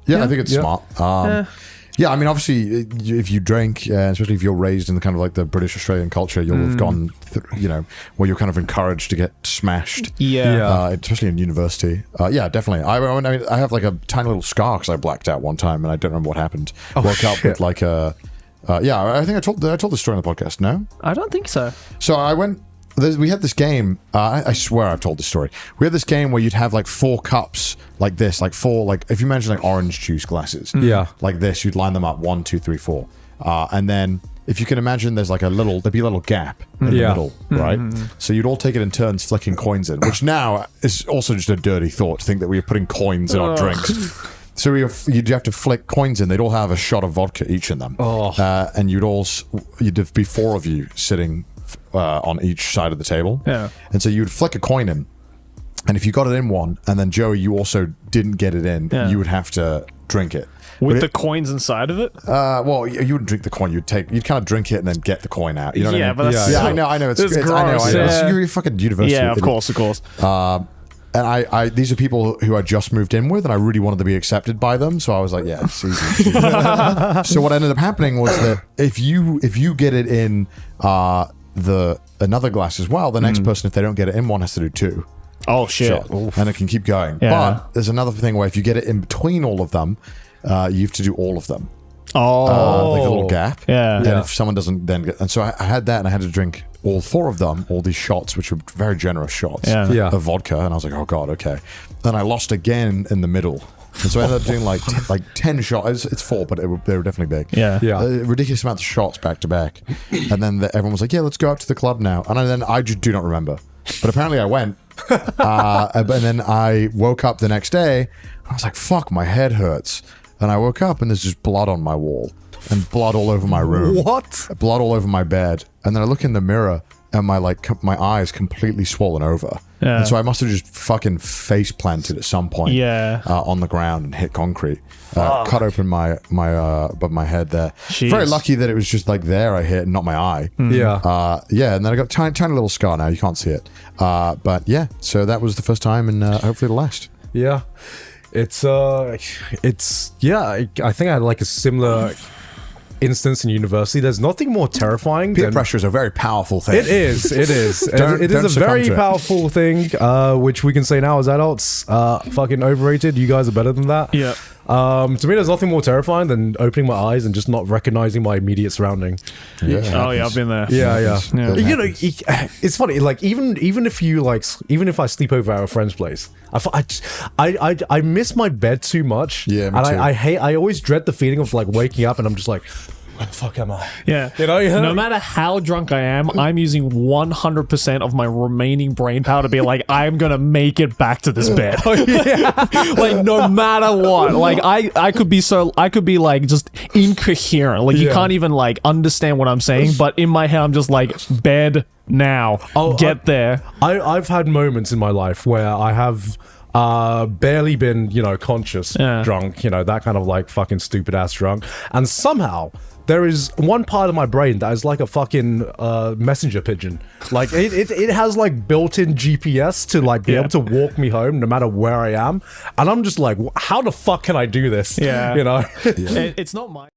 Yeah, I think it's smart. Yeah, I mean, obviously, if you drink, especially if you're raised in the kind of like the British Australian culture, you'll have gone, where you're kind of encouraged to get smashed. Especially in university. Yeah, definitely. I have like a tiny little scar because I blacked out one time and I don't remember what happened. Woke up with like a. I think I told the story on the podcast. No, I don't think so. So I went. We had this game. I swear I've told this story. We had this game where you'd have like 4 cups like this, like 4, like if you imagine like orange juice glasses, like this, you'd line them up 1, 2, 3, 4, and then if you can imagine, there'd be a little gap in the middle, right? So you'd all take it in turns flicking coins in, which now is also just a dirty thought to think that we were putting coins in our drinks. So you'd have to flick coins in. They'd all have a shot of vodka each in them, and you'd be 4 of you sitting on each side of the table. Yeah. And so you'd flick a coin in, and if you got it in one, and then Joey, you also didn't get it in, you would have to drink it. With the coins inside of it? Well, you wouldn't drink the coin. You'd kind of drink it and then get the coin out. You know what I mean? But that's I know. It's gross. I know. You're fucking university. Yeah, of course. And I these are people who I just moved in with, and I really wanted to be accepted by them. So I was like, yeah, it's easy. So what ended up happening was that if you get it in another glass as well, the next person, if they don't get it in one, has to do 2. Oh shit! And it can keep going. Yeah. But there's another thing where if you get it in between all of them, you have to do all of them. Like a little gap. Yeah. And if someone doesn't then get, and so I had that, and I had to drink all 4 of them, all these shots, which were very generous shots of vodka, and I was like, oh god, okay. Then I lost again in the middle. And so I ended up doing like 10 shots. It's 4, but they were definitely big. Yeah. Ridiculous amounts of shots back to back. And then everyone was like, yeah, let's go out to the club now. And then I just do not remember. But apparently I went. And then I woke up the next day. I was like, fuck, my head hurts. And I woke up and there's just blood on my wall. And blood all over my room. What? Blood all over my bed. And then I look in the mirror and my eyes completely swollen over. Yeah. And so I must have just fucking face planted at some point on the ground and hit concrete. Cut open my above my head there. Jeez. Very lucky that it was just like there I hit, not my eye. Yeah. And then I got tiny little scar now. You can't see it. But yeah, so that was the first time, and hopefully it'll last. Yeah. It's I think I had like a similar instance in university. There's nothing more terrifying. Peer pressure is a very powerful thing. It is. It is a very powerful thing, which we can say now as adults, fucking overrated. You guys are better than that. Yeah. To me, there's nothing more terrifying than opening my eyes and just not recognizing my immediate surrounding. Yeah. Oh yeah, I've been there. Yeah. You know, it's funny. Like even if I sleep over at a friend's place, I miss my bed too much. Yeah, me and too. I always dread the feeling of like waking up and I'm just like, where the fuck am I? Yeah. You know? No matter how drunk I am, I'm using 100% of my remaining brain power to be like, I'm gonna make it back to this bed. Like no matter what. Like I could be like just incoherent. Like you can't even like understand what I'm saying, but in my head I'm just like, bed now. Get there. I've had moments in my life where I have barely been, conscious, drunk, that kind of like fucking stupid ass drunk, and somehow there is one part of my brain that is like a fucking messenger pigeon. Like it has like built-in GPS to like be able to walk me home no matter where I am, and I'm just like, how the fuck can I do this? Yeah. You know? It's not my